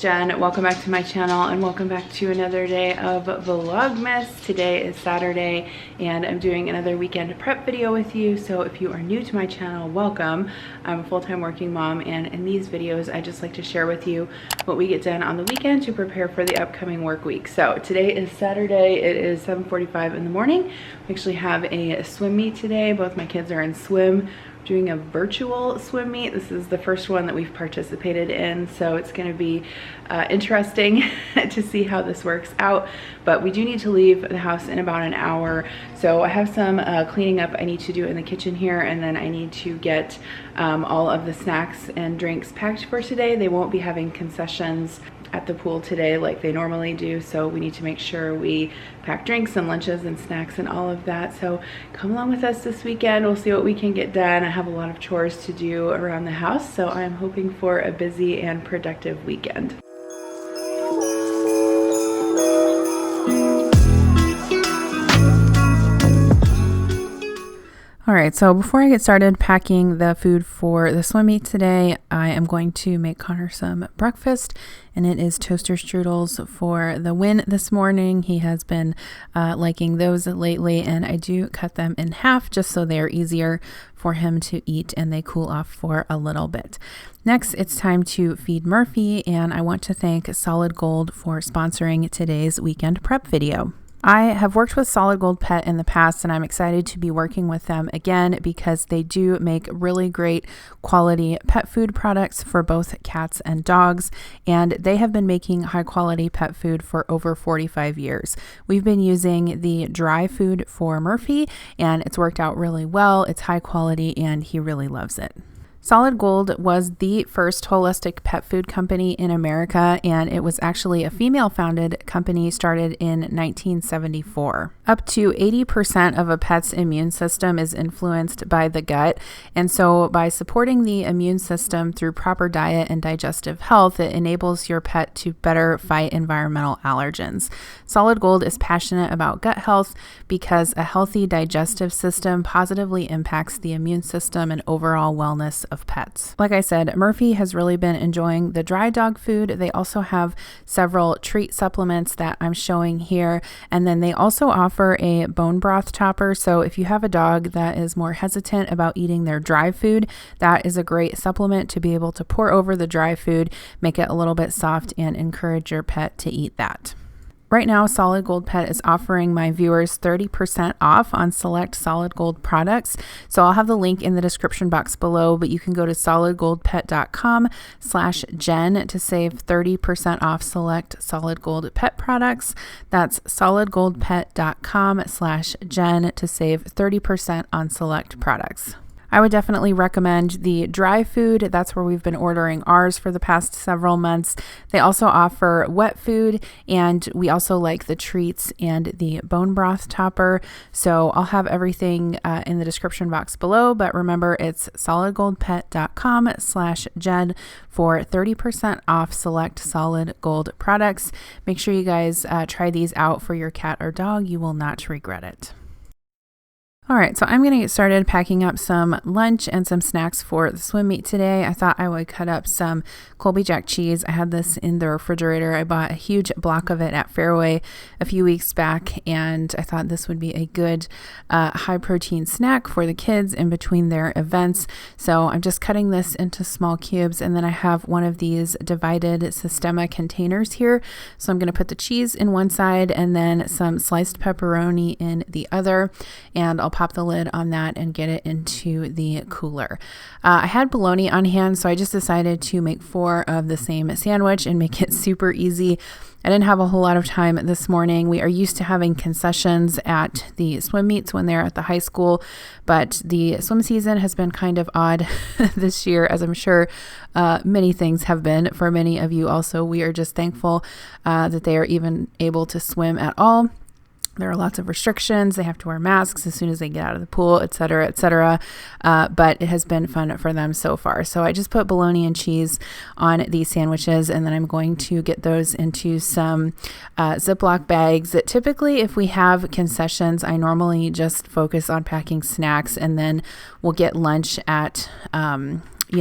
Jen. Welcome back to my channel and welcome back to another day of Vlogmas. Today is Saturday and I'm doing another weekend prep video with you. So if you are new to my channel, welcome. I'm a full-time working mom, and in these videos I just like to share with you what we get done on the weekend to prepare for the upcoming work week. So today is Saturday. It is 7:45 in the morning. We actually have a swim meet today. Both my kids are in swim. Doing a virtual swim meet. This is the first one that we've participated in, so it's going to be interesting to see how this works out. But we do need to leave the house in about an hour, so I have some cleaning up I need to do in the kitchen here, and then I need to get all of the snacks and drinks packed for today. They won't be having concessions at the pool today like they normally do, so we need to make sure we pack drinks and lunches and snacks and all of that. So come along with us this weekend. We'll see what we can get done. I have a lot of chores to do around the house, so I'm hoping for a busy and productive weekend. All right, so before I get started packing the food for the swim meet today, I am going to make Connor some breakfast, and it is toaster strudels for the win this morning. He has been liking those lately, and I do cut them in half just so they are easier for him to eat and they cool off for a little bit. Next, it's time to feed Murphy, and I want to thank Solid Gold for sponsoring today's weekend prep video. I have worked with Solid Gold Pet in the past, and I'm excited to be working with them again because they do make really great quality pet food products for both cats and dogs, and they have been making high quality pet food for over 45 years. We've been using the dry food for Murphy, and it's worked out really well. It's high quality and he really loves it. Solid Gold was the first holistic pet food company in America, and it was actually a female-founded company started in 1974. Up to 80% of a pet's immune system is influenced by the gut, and so by supporting the immune system through proper diet and digestive health, it enables your pet to better fight environmental allergens. Solid Gold is passionate about gut health because a healthy digestive system positively impacts the immune system and overall wellness of pets. Like I said, Murphy has really been enjoying the dry dog food. They also have several treat supplements that I'm showing here, and then they also offer a bone broth topper. So if you have a dog that is more hesitant about eating their dry food, that is a great supplement to be able to pour over the dry food, make it a little bit soft, and encourage your pet to eat that. Right now, Solid Gold Pet is offering my viewers 30% off on select Solid Gold products. So I'll have the link in the description box below, but you can go to solidgoldpet.com/Jen to save 30% off select Solid Gold Pet products. That's solidgoldpet.com/Jen to save 30% on select products. I would definitely recommend the dry food. That's where we've been ordering ours for the past several months. They also offer wet food, and we also like the treats and the bone broth topper. So I'll have everything in the description box below, but remember it's solidgoldpet.com/Jen for 30% off select Solid Gold products. Make sure you guys try these out for your cat or dog. You will not regret it. All right, so I'm going to get started packing up some lunch and some snacks for the swim meet today. I thought I would cut up some Colby Jack cheese. I had this in the refrigerator. I bought a huge block of it at Fairway a few weeks back, and I thought this would be a good high protein snack for the kids in between their events. So I'm just cutting this into small cubes, and then I have one of these divided Sistema containers here. So I'm going to put the cheese in one side and then some sliced pepperoni in the other, and I'll pop the lid on that and get it into the cooler. I had bologna on hand, so I just decided to make 4 of the same sandwich and make it super easy. I didn't have a whole lot of time this morning. We are used to having concessions at the swim meets when they're at the high school, but the swim season has been kind of odd this year, as I'm sure many things have been for many of you also. We are just thankful that they are even able to swim at all. There are lots of restrictions. They have to wear masks as soon as they get out of the pool, et cetera, et cetera. But it has been fun for them so far. So I just put bologna and cheese on these sandwiches, and then I'm going to get those into some Ziploc bags. That typically, if we have concessions, I normally just focus on packing snacks, and then we'll get lunch at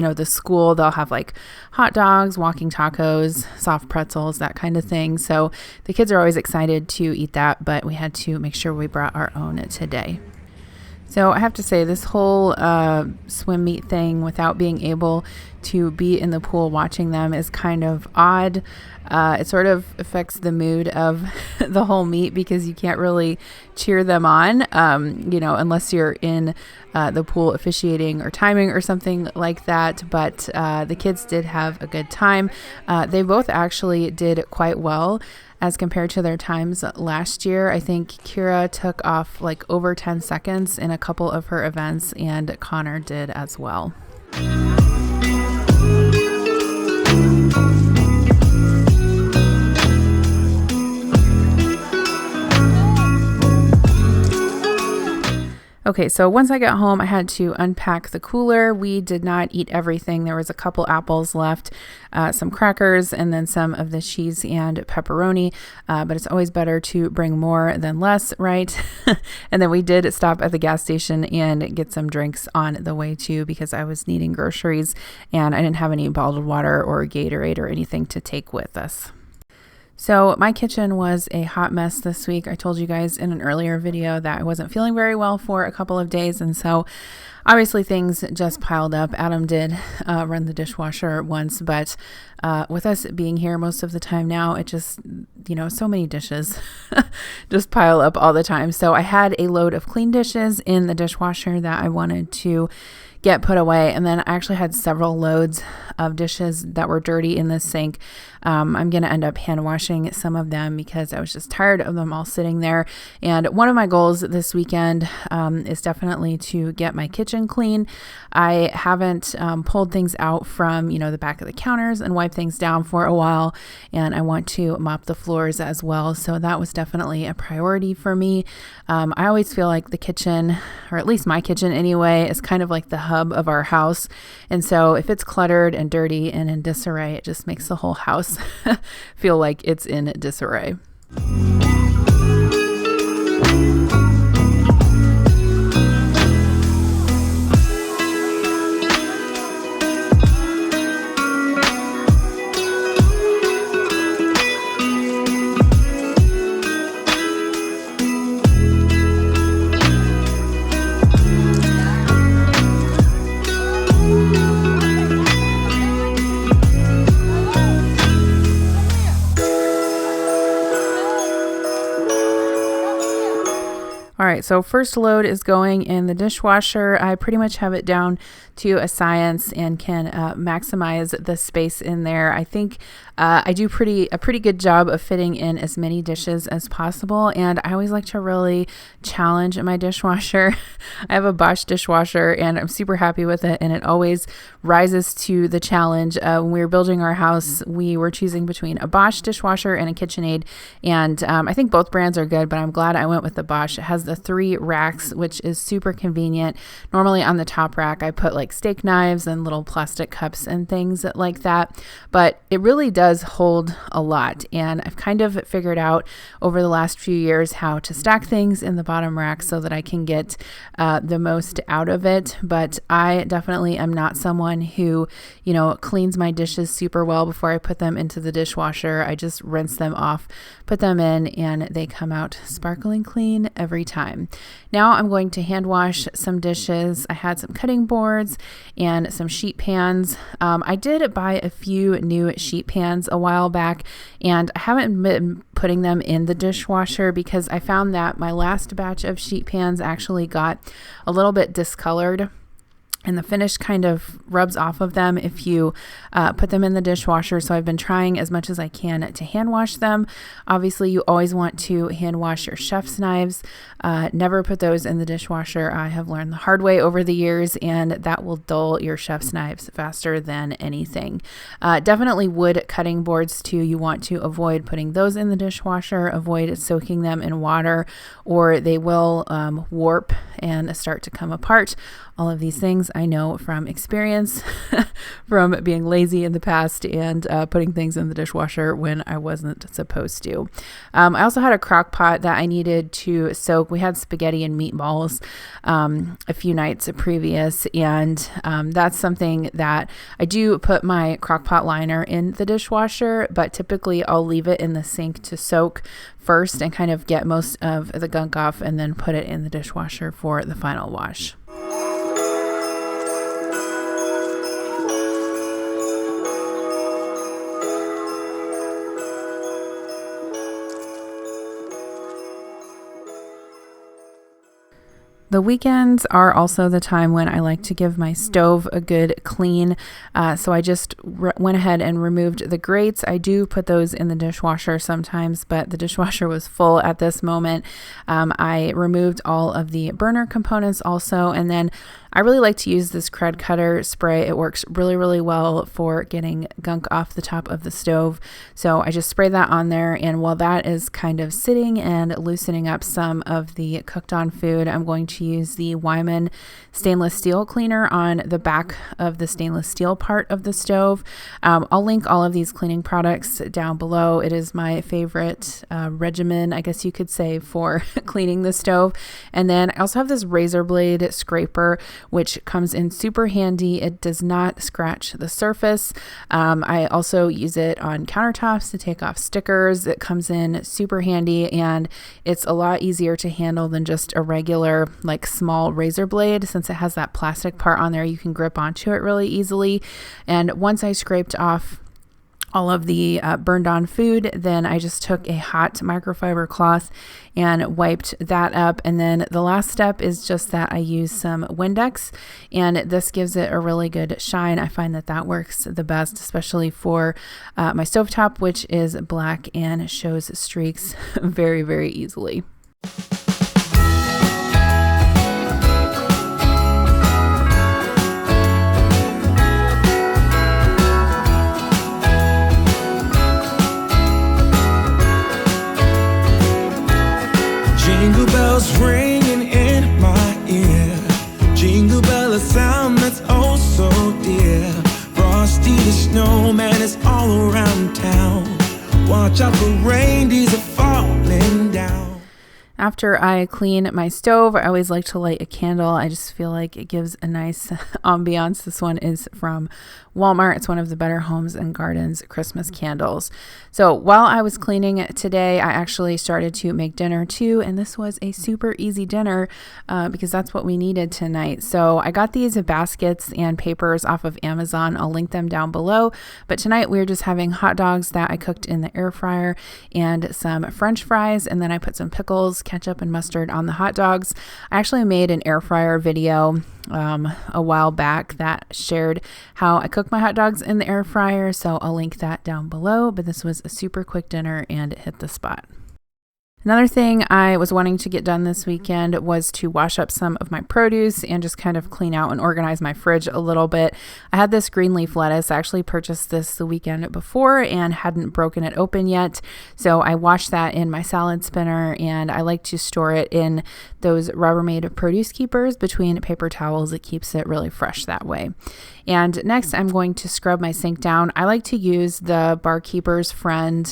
the school, they'll have like hot dogs, walking tacos, soft pretzels, that kind of thing. So the kids are always excited to eat that, but we had to make sure we brought our own today. So I have to say, this whole swim meet thing without being able to be in the pool watching them is kind of odd. It sort of affects the mood of the whole meet because you can't really cheer them on, unless you're in the pool officiating or timing or something like that. But the kids did have a good time. They both actually did quite well as compared to their times last year. I think Kira took off like over 10 seconds in a couple of her events, and Connor did as well. Okay, so once I got home, I had to unpack the cooler. We did not eat everything. There was a couple apples left, some crackers, and then some of the cheese and pepperoni. But it's always better to bring more than less, right? And then we did stop at the gas station and get some drinks on the way too, because I was needing groceries and I didn't have any bottled water or Gatorade or anything to take with us. So my kitchen was a hot mess this week. I told you guys in an earlier video that I wasn't feeling very well for a couple of days. And so obviously things just piled up. Adam did run the dishwasher once, but with us being here most of the time now, it just, so many dishes just pile up all the time. So I had a load of clean dishes in the dishwasher that I wanted to get put away. And then I actually had several loads of dishes that were dirty in the sink. I'm going to end up hand washing some of them because I was just tired of them all sitting there. And one of my goals this weekend is definitely to get my kitchen clean. I haven't pulled things out from, the back of the counters and wiped things down for a while. And I want to mop the floors as well. So that was definitely a priority for me. I always feel like the kitchen, or at least my kitchen anyway, is kind of like the hub of our house. And so if it's cluttered and dirty and in disarray, it just makes the whole house feel like it's in disarray. All right, so first load is going in the dishwasher. I pretty much have it down to a science and can maximize the space in there. I think I do a pretty good job of fitting in as many dishes as possible, and I always like to really challenge my dishwasher. I have a Bosch dishwasher, and I'm super happy with it, and it always rises to the challenge. When we were building our house, we were choosing between a Bosch dishwasher and a KitchenAid, and I think both brands are good, but I'm glad I went with the Bosch. It has the 3 racks, which is super convenient. Normally on the top rack, I put like steak knives and little plastic cups and things like that, but it really does hold a lot. And I've kind of figured out over the last few years how to stack things in the bottom rack so that I can get the most out of it. But I definitely am not someone who, cleans my dishes super well before I put them into the dishwasher. I just rinse them off, put them in, and they come out sparkling clean every time. Now I'm going to hand wash some dishes. I had some cutting boards and some sheet pans. I did buy a few new sheet pans a while back, and I haven't been putting them in the dishwasher because I found that my last batch of sheet pans actually got a little bit discolored, and the finish kind of rubs off of them if you put them in the dishwasher. So I've been trying as much as I can to hand wash them. Obviously, you always want to hand wash your chef's knives. Never put those in the dishwasher. I have learned the hard way over the years, and that will dull your chef's knives faster than anything. Definitely wood cutting boards too. You want to avoid putting those in the dishwasher. Avoid soaking them in water, or they will warp and start to come apart. all of these things I know from experience from being lazy in the past and putting things in the dishwasher when I wasn't supposed to. I also had a crock pot that I needed to soak. We had spaghetti and meatballs a few nights previous, and that's something that I do put my crock pot liner in the dishwasher, but typically I'll leave it in the sink to soak first and kind of get most of the gunk off and then put it in the dishwasher for the final wash. The weekends are also the time when I like to give my stove a good clean. So I just went ahead and removed the grates. I do put those in the dishwasher sometimes, but the dishwasher was full at this moment. I removed all of the burner components also, and then I really like to use this Cred Cutter spray. It works really, really well for getting gunk off the top of the stove. So I just spray that on there, and while that is kind of sitting and loosening up some of the cooked on food, I'm going to use the Wyman stainless steel cleaner on the back of the stainless steel part of the stove. I'll link all of these cleaning products down below. It is my favorite regimen, I guess you could say, for cleaning the stove. And then I also have this razor blade scraper, which comes in super handy. It does not scratch the surface. I also use it on countertops to take off stickers. It comes in super handy, and it's a lot easier to handle than just a regular like small razor blade. Since it has that plastic part on there, you can grip onto it really easily. And once I scraped off all of the burned on food, then I just took a hot microfiber cloth and wiped that up. And then the last step is just that I use some Windex, and this gives it a really good shine. I find that that works the best, especially for my stovetop, which is black and shows streaks very, very easily. Jingle bells ringing in my ear. Jingle bell, a sound that's oh so dear. Frosty the snowman is all around town. Watch out for reindeers are falling down. After I clean my stove, I always like to light a candle. I just feel like it gives a nice ambiance. This one is from Walmart. It's one of the Better Homes and Gardens Christmas candles. So while I was cleaning today, I actually started to make dinner too, and this was a super easy dinner because that's what we needed tonight. So I got these baskets and papers off of Amazon. I'll link them down below. But tonight we're just having hot dogs that I cooked in the air fryer and some French fries, and then I put some pickles, ketchup, and mustard on the hot dogs. I actually made an air fryer video a while back that shared how I cook my hot dogs in the air fryer, so I'll link that down below. But this was a super quick dinner and it hit the spot. Another thing I was wanting to get done this weekend was to wash up some of my produce and just kind of clean out and organize my fridge a little bit. I had this green leaf lettuce. I actually purchased this the weekend before and hadn't broken it open yet. So I washed that in my salad spinner, and I like to store it in those Rubbermaid produce keepers between paper towels. It keeps it really fresh that way. And next, I'm going to scrub my sink down. I like to use the Barkeeper's Friend,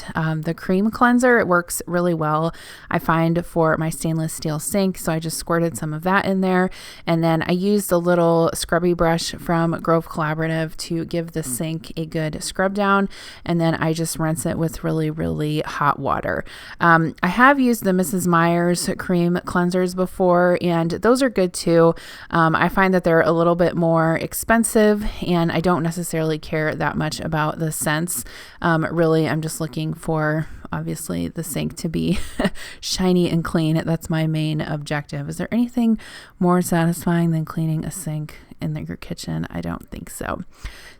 the cream cleanser. It works really well, I find, for my stainless steel sink. So I just squirted some of that in there. And then I used a little scrubby brush from Grove Collaborative to give the sink a good scrub down. And then I just rinse it with really, really hot water. I have used the Mrs. Meyer's cream cleansers before, and those are good too. I find that they're a little bit more expensive, and I don't necessarily care that much about the scents. Really, I'm just looking for, obviously, the sink to be shiny and clean. That's my main objective. Is there anything more satisfying than cleaning a sink in your kitchen? I don't think so.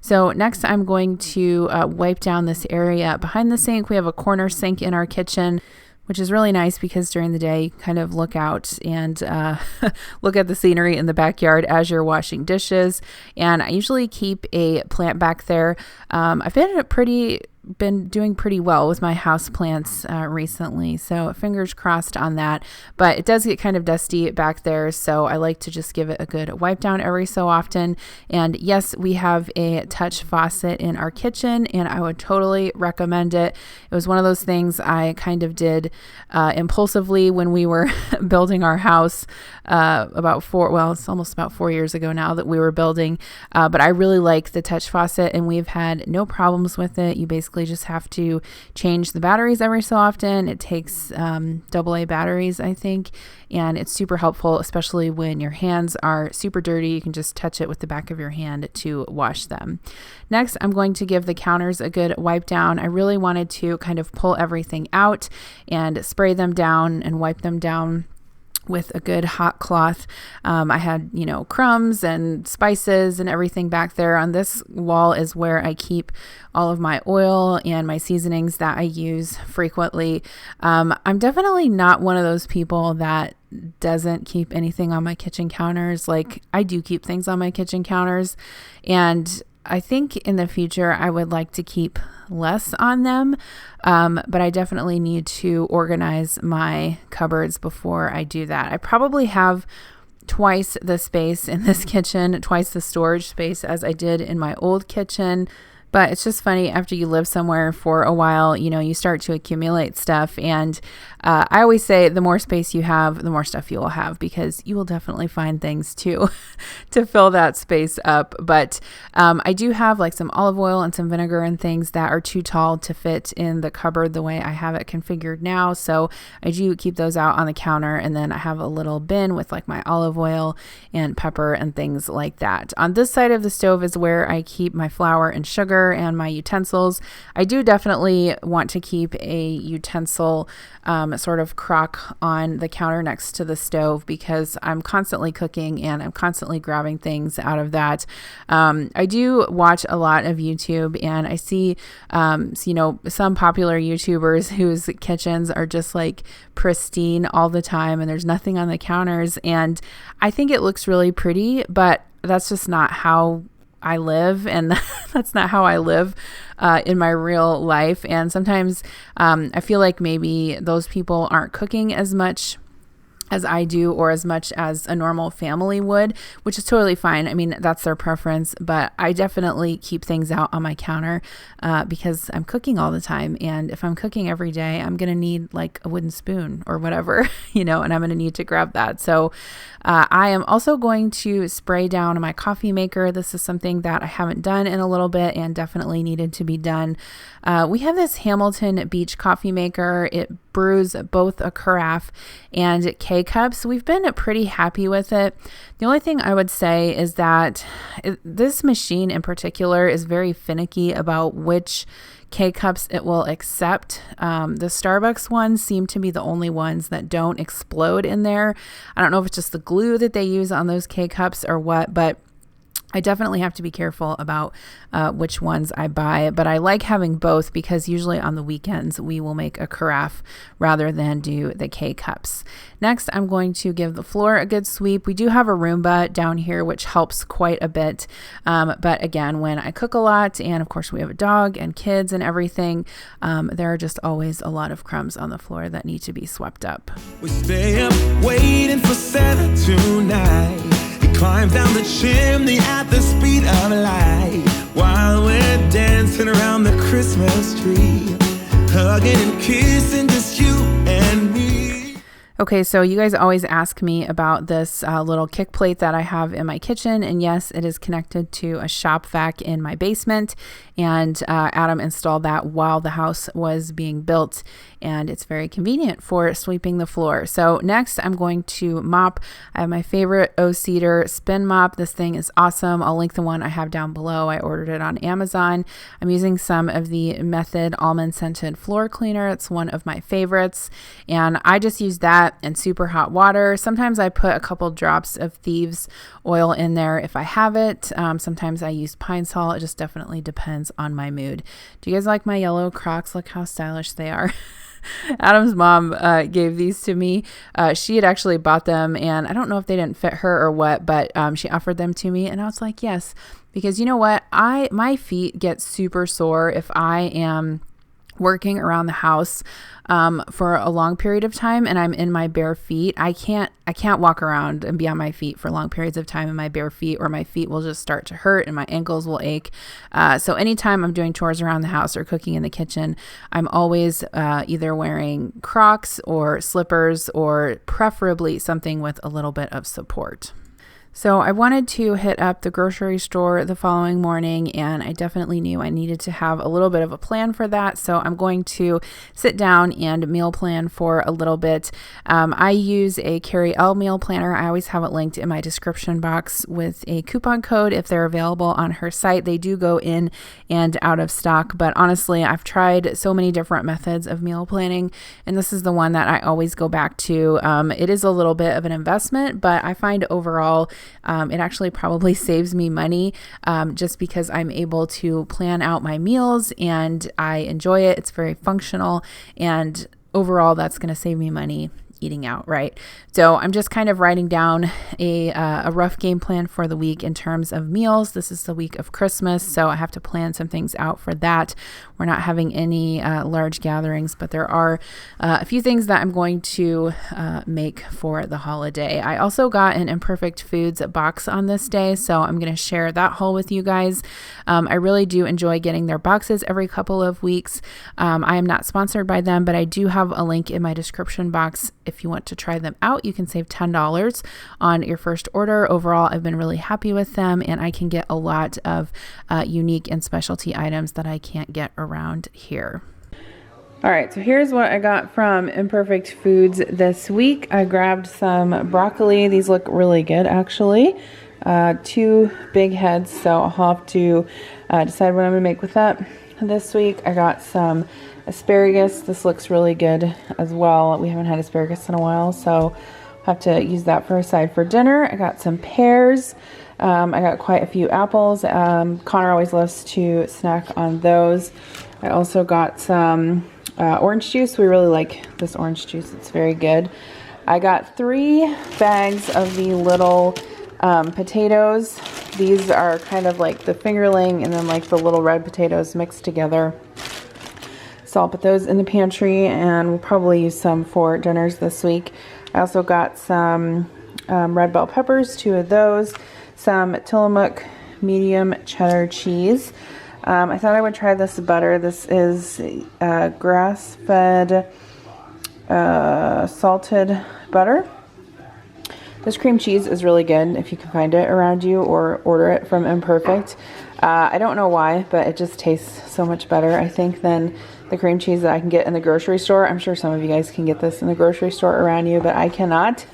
So next, I'm going to wipe down this area behind the sink. We have a corner sink in our kitchen, which is really nice because during the day you kind of look out and look at the scenery in the backyard as you're washing dishes. And I usually keep a plant back there. I've been pretty been doing pretty well with my house plants recently, so fingers crossed on that. But it does get kind of dusty back there, so I like to just give it a good wipe down every so often. And yes, we have a touch faucet in our kitchen, and I would totally recommend it. It was one of those things I kind of did impulsively when we were building our house it's almost about 4 years ago now that we were building. But I really like the touch faucet, and we've had no problems with it. You basically just have to change the batteries every so often. It takes AA batteries, I think, and it's super helpful, especially when your hands are super dirty. You can just touch it with the back of your hand to wash them. Next, I'm going to give the counters a good wipe down. I really wanted to kind of pull everything out and spray them down and wipe them down with a good hot cloth. I had, crumbs and spices and everything back there. On this wall is where I keep all of my oil and my seasonings that I use frequently. I'm definitely not one of those people that doesn't keep anything on my kitchen counters. Like, I do keep things on my kitchen counters, and I think in the future I would like to keep less on them, but I definitely need to organize my cupboards before I do that. I probably have twice the space in this kitchen, twice the storage space as I did in my old kitchen. But it's just funny, after you live somewhere for a while, you start to accumulate stuff. And I always say the more space you have, the more stuff you will have, because you will definitely find things to fill that space up. But I do have like some olive oil and some vinegar and things that are too tall to fit in the cupboard the way I have it configured now. So I do keep those out on the counter. And then I have a little bin with like my olive oil and pepper and things like that. On this side of the stove is where I keep my flour and sugar and my utensils. I do definitely want to keep a utensil sort of crock on the counter next to the stove, because I'm constantly cooking and I'm constantly grabbing things out of that. I do watch a lot of YouTube, and I see some popular YouTubers whose kitchens are just like pristine all the time and there's nothing on the counters, and I think it looks really pretty, but that's just not how I live, and that's not how I live in my real life. And sometimes I feel like maybe those people aren't cooking as much as I do, or as much as a normal family would, which is totally fine. I mean, that's their preference, but I definitely keep things out on my counter because I'm cooking all the time. And if I'm cooking every day, I'm going to need like a wooden spoon or whatever, and I'm going to need to grab that. So I am also going to spray down my coffee maker. This is something that I haven't done in a little bit and definitely needed to be done. We have this Hamilton Beach coffee maker. It brews both a carafe and K-cups. We've been pretty happy with it. The only thing I would say is that this machine in particular is very finicky about which K-cups it will accept. The Starbucks ones seem to be the only ones that don't explode in there. I don't know if it's just the glue that they use on those K-cups or what, but I definitely have to be careful about which ones I buy, but I like having both because usually on the weekends we will make a carafe rather than do the K-cups. Next, I'm going to give the floor a good sweep. We do have a Roomba down here, which helps quite a bit. But again, when I cook a lot, and of course we have a dog and kids and everything, there are just always a lot of crumbs on the floor that need to be swept up. We stay up waiting for Santa tonight. Climb down the chimney at the speed of light while we're dancing around the Christmas tree, hugging and kissing just you and me. Okay, so you guys always ask me about this little kick plate that I have in my kitchen, and yes, it is connected to a shop vac in my basement, and Adam installed that while the house was being built, and it's very convenient for sweeping the floor. So next, I'm going to mop. I have my favorite O-Cedar spin mop. This thing is awesome. I'll link the one I have down below. I ordered it on Amazon. I'm using some of the Method almond scented floor cleaner. It's one of my favorites, and I just use that and super hot water. Sometimes I put a couple drops of thieves oil in there if I have it. Sometimes I use pine sol. It just definitely depends on my mood. Do you guys like my yellow Crocs? Look how stylish they are. Adam's mom gave these to me. She had actually bought them, and I don't know if they didn't fit her or what, but she offered them to me, and I was like, yes, because you know what? My feet get super sore if I am working around the house for a long period of time and I'm in my bare feet. I can't walk around and be on my feet for long periods of time in my bare feet, or my feet will just start to hurt and my ankles will ache. So anytime I'm doing chores around the house or cooking in the kitchen, I'm always either wearing Crocs or slippers, or preferably something with a little bit of support. So I wanted to hit up the grocery store the following morning, and I definitely knew I needed to have a little bit of a plan for that. So I'm going to sit down and meal plan for a little bit. I use a Carrie L meal planner. I always have it linked in my description box with a coupon code if they're available on her site. They do go in and out of stock, but honestly, I've tried so many different methods of meal planning, and this is the one that I always go back to. It is a little bit of an investment, but I find overall it actually probably saves me money just because I'm able to plan out my meals and I enjoy it. It's very functional, and overall that's going to save me money eating out, right? So I'm just kind of writing down a rough game plan for the week in terms of meals. This is the week of Christmas, so I have to plan some things out for that. We're not having any large gatherings, but there are a few things that I'm going to make for the holiday. I also got an Imperfect Foods box on this day, so I'm going to share that haul with you guys. I really do enjoy getting their boxes every couple of weeks. I am not sponsored by them, but I do have a link in my description box. If you want to try them out, you can save $10 on your first order. Overall, I've been really happy with them, and I can get a lot of unique and specialty items that I can't get around here. All right, so here's what I got from Imperfect Foods this week. I grabbed some broccoli. These look really good, actually. 2 big heads, so I'll have to decide what I'm gonna make with that this week. I got some asparagus. This looks really good as well. We haven't had asparagus in a while, so I'll have to use that for a side for dinner. I got some pears. I got quite a few apples. Connor always loves to snack on those. I also got some orange juice. We really like this orange juice. It's very good. I got 3 bags of the little potatoes. These are kind of like the fingerling and then like the little red potatoes mixed together. So I'll put those in the pantry, and we'll probably use some for dinners this week. I also got some red bell peppers, 2 of those, some Tillamook medium cheddar cheese. I thought I would try this butter. This is grass-fed salted butter. This cream cheese is really good if you can find it around you or order it from Imperfect. I don't know why, but it just tastes so much better, I think, than the cream cheese that I can get in the grocery store. I'm sure some of you guys can get this in the grocery store around you, but I cannot.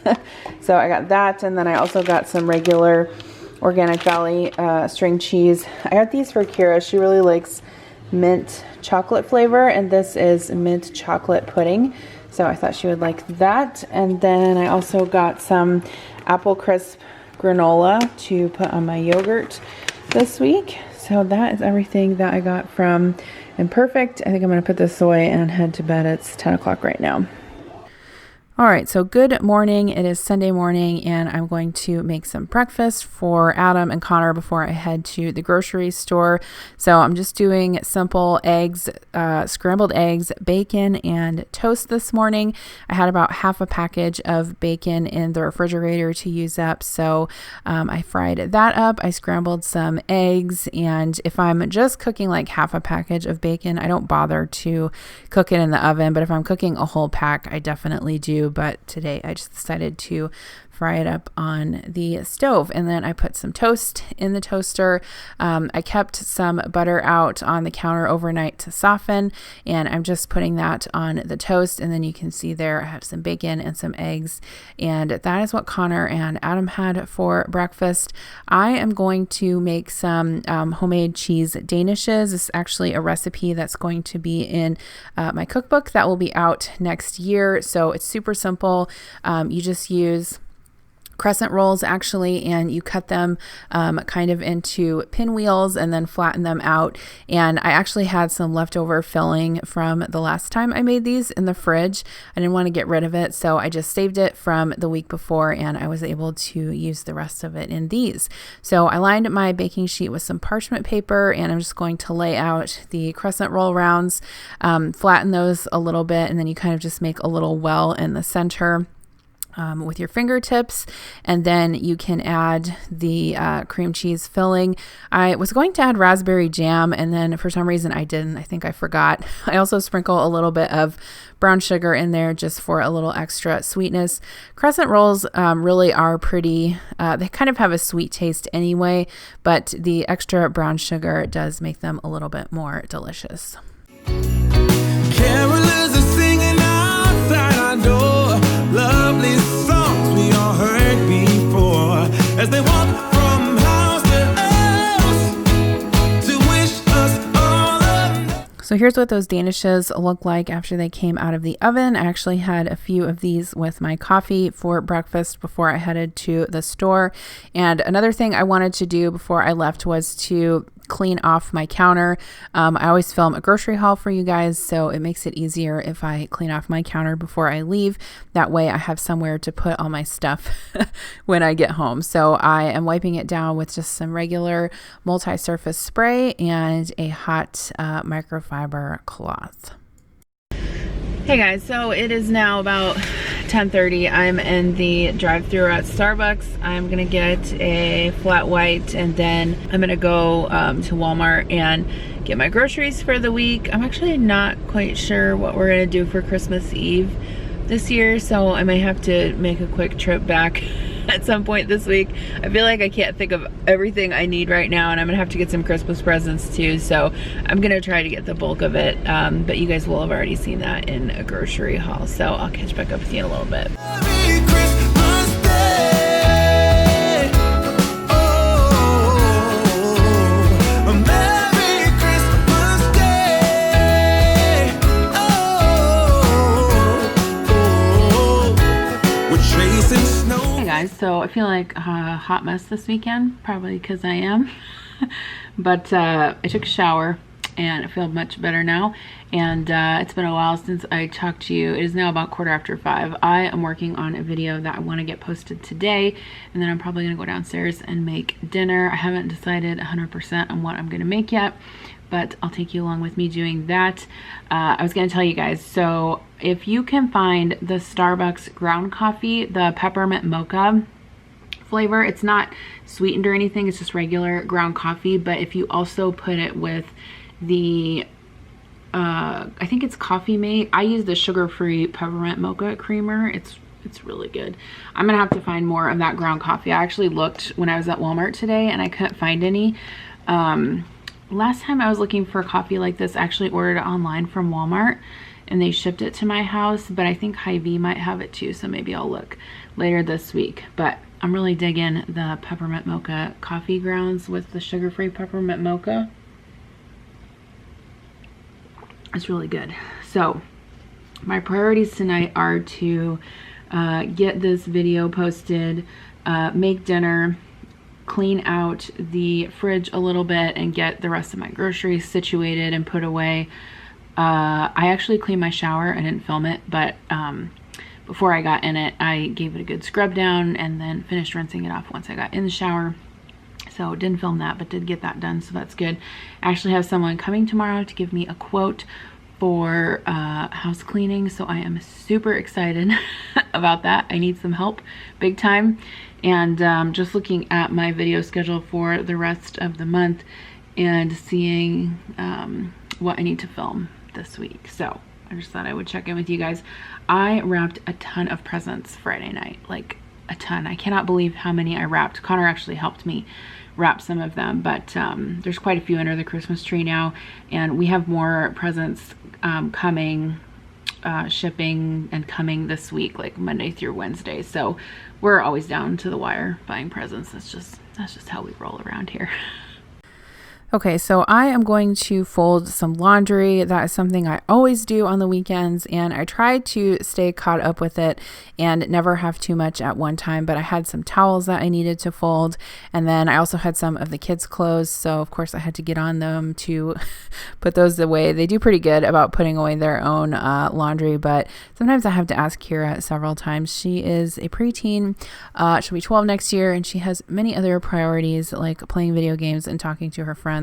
So I got that, and then I also got some regular Organic Valley string cheese. I got these for Kira. She really likes mint chocolate flavor, and this is mint chocolate pudding. So I thought she would like that. And then I also got some apple crisp granola to put on my yogurt this week. So that is everything that I got from Imperfect. I think I'm going to put this away and head to bed. It's 10 o'clock right now. All right, so good morning. It is Sunday morning, and I'm going to make some breakfast for Adam and Connor before I head to the grocery store. So I'm just doing simple eggs, scrambled eggs, bacon, and toast this morning. I had about half a package of bacon in the refrigerator to use up, so I fried that up. I scrambled some eggs, and if I'm just cooking like half a package of bacon, I don't bother to cook it in the oven, but if I'm cooking a whole pack, I definitely do. But today I just decided to fry it up on the stove, and then I put some toast in the toaster. I kept some butter out on the counter overnight to soften, and I'm just putting that on the toast, and then you can see there I have some bacon and some eggs, and that is what Connor and Adam had for breakfast. I am going to make some homemade cheese danishes. This is actually a recipe that's going to be in my cookbook that will be out next year, so it's super simple. You just use crescent rolls actually, and you cut them kind of into pinwheels and then flatten them out. And I actually had some leftover filling from the last time I made these in the fridge. I didn't want to get rid of it, so I just saved it from the week before, and I was able to use the rest of it in these. So I lined my baking sheet with some parchment paper, and I'm just going to lay out the crescent roll rounds, flatten those a little bit, and then you kind of just make a little well in the center with your fingertips, and then you can add the cream cheese filling. I was going to add raspberry jam, and then for some reason I didn't. I think I forgot. I also sprinkle a little bit of brown sugar in there just for a little extra sweetness. Crescent rolls really are pretty, they kind of have a sweet taste anyway, but the extra brown sugar does make them a little bit more delicious. Carolers are singing outside our door, lovely songs we all heard before, as they walk from house to house to wish us all a... So here's what those danishes look like after they came out of the oven. I actually had a few of these with my coffee for breakfast before I headed to the store. And another thing I wanted to do before I left was to clean off my counter. I always film a grocery haul for you guys, so it makes it easier if I clean off my counter before I leave. That way I have somewhere to put all my stuff when I get home. So I am wiping it down with just some regular multi-surface spray and a hot microfiber cloth. Hey guys, so it is now about 10:30. I'm in the drive-thru at Starbucks. I'm gonna get a flat white, and then I'm gonna go to Walmart and get my groceries for the week. I'm actually not quite sure what we're gonna do for Christmas Eve this year, so I may have to make a quick trip back at some point this week. I feel like I can't think of everything I need right now, and I'm gonna have to get some Christmas presents too, so I'm gonna try to get the bulk of it, but you guys will have already seen that in a grocery haul, so I'll catch back up with you in a little bit. Merry Christmas Day. Oh, a Merry Christmas Day. Oh, we're chasing snow. Hey guys, so I feel like a hot mess this weekend, probably because I am, but I took a shower and I feel much better now, and it's been a while since I talked to you. It is now about 5:15. I am working on a video that I want to get posted today, and then I'm probably going to go downstairs and make dinner. I haven't decided 100% on what I'm going to make yet, but I'll take you along with me doing that. I was going to tell you guys, so if you can find the Starbucks ground coffee, the peppermint mocha flavor, it's not sweetened or anything, it's just regular ground coffee, but if you also put it with the I think it's Coffee Mate. I use the sugar-free peppermint mocha creamer. It's really good. I'm gonna have to find more of that ground coffee. I actually looked when I was at Walmart today and I couldn't find any. Last time I was looking for coffee like this, I actually ordered it online from Walmart and they shipped it to my house, but I think Hy-Vee might have it too, so maybe I'll look later this week. But I'm really digging the peppermint mocha coffee grounds with the sugar-free peppermint mocha. It's really good. So my priorities tonight are to get this video posted, make dinner, clean out the fridge a little bit, and get the rest of my groceries situated and put away. I actually cleaned my shower. I didn't film it, but before I got in it, I gave it a good scrub down and then finished rinsing it off once I got in the shower. So didn't film that, but did get that done, so that's good. I actually have someone coming tomorrow to give me a quote for house cleaning, so I am super excited about that. I need some help big time, and just looking at my video schedule for the rest of the month and seeing what I need to film this week. So I just thought I would check in with you guys. I wrapped a ton of presents Friday night, like a ton. I cannot believe how many I wrapped. Connor actually helped me wrap some of them, but there's quite a few under the Christmas tree now, and we have more presents coming, shipping and coming this week, like Monday through Wednesday. So we're always down to the wire buying presents. That's just how we roll around here. Okay, so I am going to fold some laundry. That is something I always do on the weekends, and I try to stay caught up with it and never have too much at one time, but I had some towels that I needed to fold, and then I also had some of the kids' clothes, so of course I had to get on them to put those away. They do pretty good about putting away their own laundry, but sometimes I have to ask Kira several times. She is a preteen. She'll be 12 next year, and she has many other priorities like playing video games and talking to her friends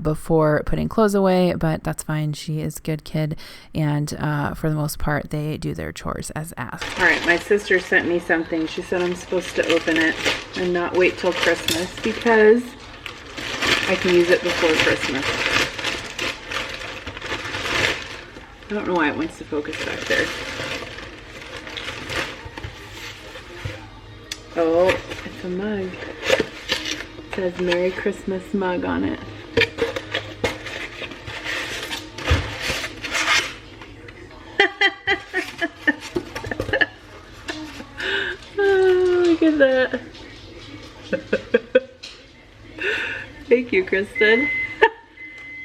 before putting clothes away, but that's fine. She is a good kid, and for the most part they do their chores as asked. All right, my sister sent me something. She said I'm supposed to open it and not wait till Christmas because I can use it before Christmas. I don't know why it wants to focus back there. Oh, it's a mug. It says Merry Christmas mug on it. Oh, look at that. Thank you, Kristen.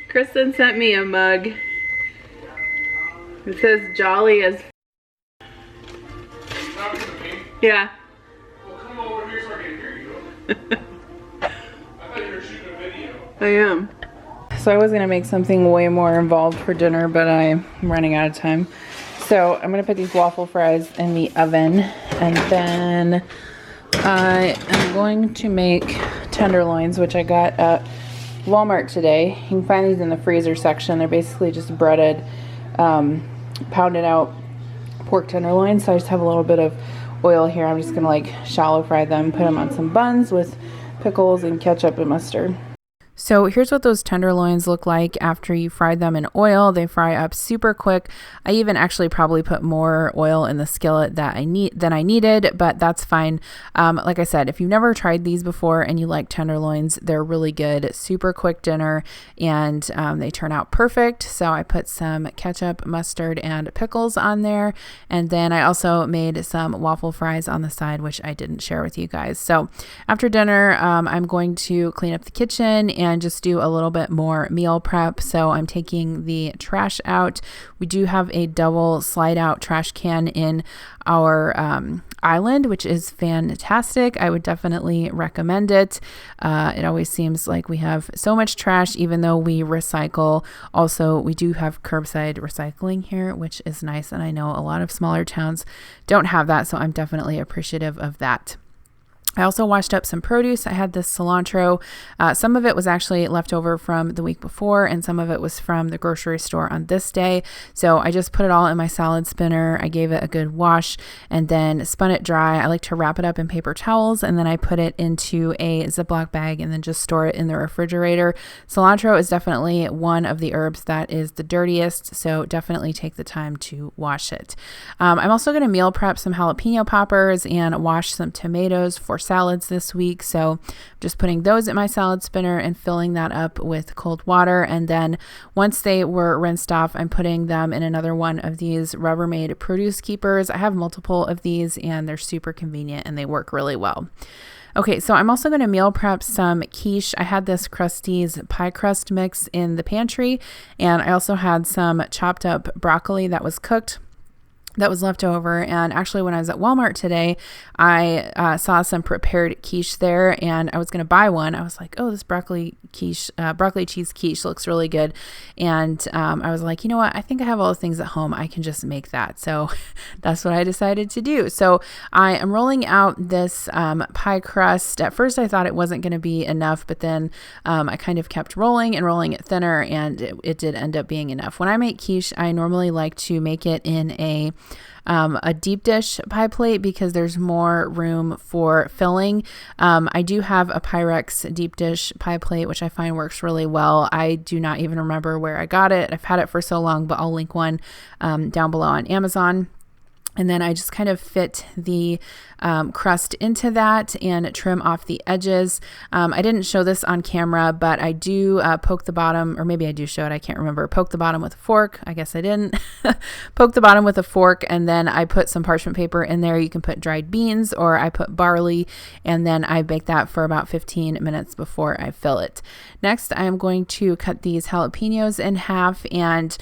Kristen sent me a mug. It says jolly as yeah. Well, come over here so I can hear you. I thought you were shooting a video. I am. So I was going to make something way more involved for dinner, but I'm running out of time. So I'm going to put these waffle fries in the oven, and then I am going to make tenderloins, which I got at Walmart today. You can find these in the freezer section. They're basically just breaded, pounded out pork tenderloins. So I just have a little bit of oil here. I'm just going to like shallow fry them, put them on some buns with pickles and ketchup and mustard. So here's what those tenderloins look like after you fry them in oil. They fry up super quick. I even actually probably put more oil in the skillet than I needed, but that's fine. Like I said, if you've never tried these before and you like tenderloins, they're really good, super quick dinner, and they turn out perfect. So I put some ketchup, mustard, and pickles on there. And then I also made some waffle fries on the side, which I didn't share with you guys. So after dinner, I'm going to clean up the kitchen and just do a little bit more meal prep. So I'm taking the trash out. We do have a double slide out trash can in our island, which is fantastic. I would definitely recommend it. It always seems like we have so much trash, even though we recycle. Also, we do have curbside recycling here, which is nice. And I know a lot of smaller towns don't have that. So I'm definitely appreciative of that. I also washed up some produce. I had this cilantro. Some of it was actually left over from the week before, and some of it was from the grocery store on this day. So I just put it all in my salad spinner. I gave it a good wash and then spun it dry. I like to wrap it up in paper towels, and then I put it into a Ziploc bag and then just store it in the refrigerator. Cilantro is definitely one of the herbs that is the dirtiest, so definitely take the time to wash it. I'm also going to meal prep some jalapeno poppers and wash some tomatoes for salads this week. So just putting those in my salad spinner and filling that up with cold water. And then once they were rinsed off, I'm putting them in another one of these Rubbermaid produce keepers. I have multiple of these and they're super convenient and they work really well. Okay, so I'm also going to meal prep some quiche. I had this Krusty's pie crust mix in the pantry, and I also had some chopped up broccoli that was cooked that was left over. And actually, when I was at Walmart today, I saw some prepared quiche there, and I was going to buy one. I was like, oh, this broccoli cheese quiche looks really good. And I was like, you know what? I think I have all the things at home. I can just make that. So that's what I decided to do. So I am rolling out this pie crust. At first, I thought it wasn't going to be enough, but then I kind of kept rolling it thinner, and it did end up being enough. When I make quiche, I normally like to make it in a deep dish pie plate because there's more room for filling. I do have a Pyrex deep dish pie plate, which I find works really well. I do not even remember where I got it. I've had it for so long, but I'll link one down below on Amazon. And then I just kind of fit the crust into that and trim off the edges. I didn't show this on camera, but I do poke the bottom, or maybe I do show it, I can't remember. Poke the bottom with a fork. I guess I didn't. Poke the bottom with a fork, and then I put some parchment paper in there. You can put dried beans, or I put barley, and then I bake that for about 15 minutes before I fill it. Next, I am going to cut these jalapenos in half, and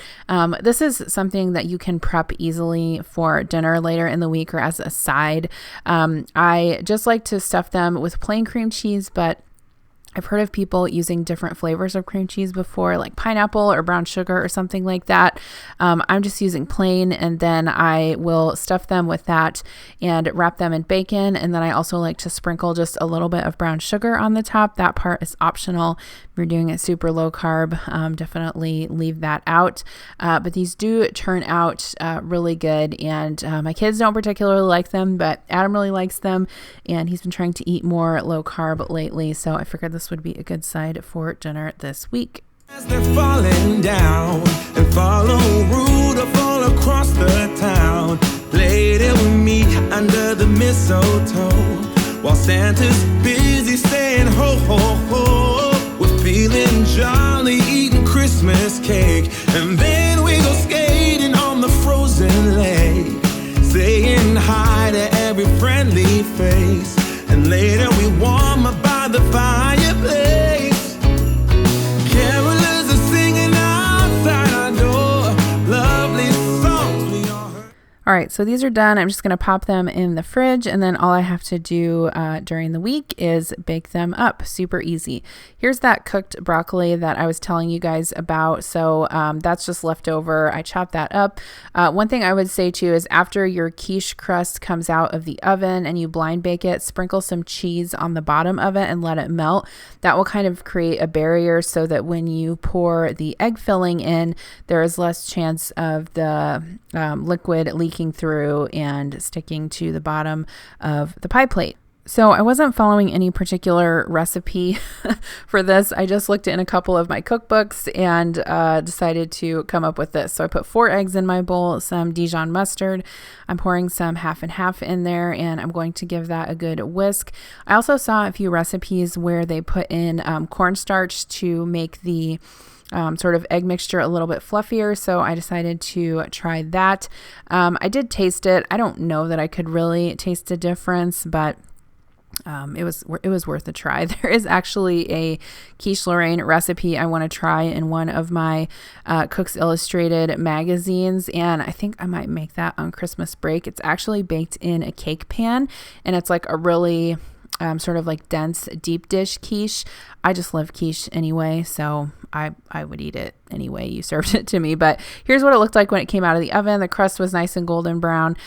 this is something that you can prep easily for dinner later in the week or as a side. I just like to stuff them with plain cream cheese, but I've heard of people using different flavors of cream cheese before, like pineapple or brown sugar or something like that. I'm just using plain, and then I will stuff them with that and wrap them in bacon. And then I also like to sprinkle just a little bit of brown sugar on the top. That part is optional. If you're doing it super low carb, definitely leave that out. But these do turn out really good. And my kids don't particularly like them, but Adam really likes them. And he's been trying to eat more low carb lately. So I figured this would be a good side for dinner this week. As they're falling down and follow Rudolph all across the town, played it with me under the mistletoe while Santa's busy saying ho ho ho. We're feeling jolly, eating Christmas cake, and then we go skating on the frozen lake, saying hi to every friendly face, and later we warm up by the fireplace. Carolers are singing outside our door, lovely songs we all heard. All right, so these are done. I'm just going to pop them in the fridge, and then all I have to do during the week is bake them up. Super easy. Here's that cooked broccoli that I was telling you guys about. So that's just left over. I chopped that up. One thing I would say too is after your quiche crust comes out of the oven and you blind bake it, sprinkle some cheese on the bottom of it and let it melt. That will kind of create a barrier so that when you pour the egg filling in, there is less chance of the liquid leaking through and sticking to the bottom of the pie plate. So I wasn't following any particular recipe for this. I just looked in a couple of my cookbooks and decided to come up with this. So I put 4 eggs in my bowl, some Dijon mustard. I'm pouring some half and half in there, and I'm going to give that a good whisk. I also saw a few recipes where they put in cornstarch to make the sort of egg mixture a little bit fluffier, so I decided to try that. I did taste it. I don't know that I could really taste a difference, but it was worth a try. There is actually a quiche Lorraine recipe I want to try in one of my Cooks Illustrated magazines, and I think I might make that on Christmas break. It's actually baked in a cake pan, and it's like a really sort of like dense deep dish quiche. I just love quiche anyway, so I would eat it anyway you served it to me. But here's what it looked like when it came out of the oven. The crust was nice and golden brown.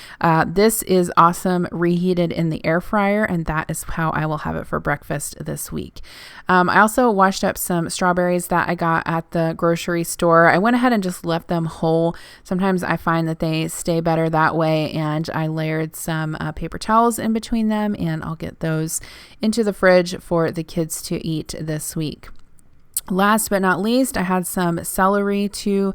This is awesome reheated in the air fryer, and that is how I will have it for breakfast this week. I also washed up some strawberries that I got at the grocery store. I went ahead and just left them whole. Sometimes I find that they stay better that way, and I layered some paper towels in between them, and I'll get those into the fridge for the kids to eat this week. Last but not least, I had some celery to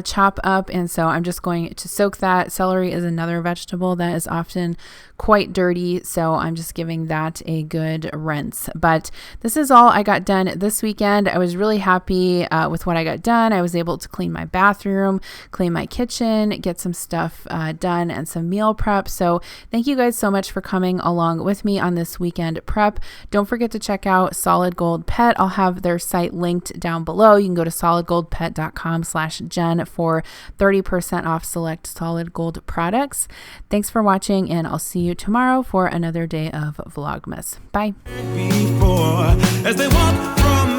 chop up, and so I'm just going to soak that. Celery is another vegetable that is often quite dirty, so I'm just giving that a good rinse. But this is all I got done this weekend. I was really happy with what I got done. I was able to clean my bathroom, clean my kitchen, get some stuff done, and some meal prep. So thank you guys so much for coming along with me on this weekend prep. Don't forget to check out Solid Gold Pet. I'll have their site linked down below. You can go to solidgoldpet.com/Jen for 30% off select Solid Gold products. Thanks for watching, and I'll see you tomorrow for another day of Vlogmas. Bye. Before, as they walk from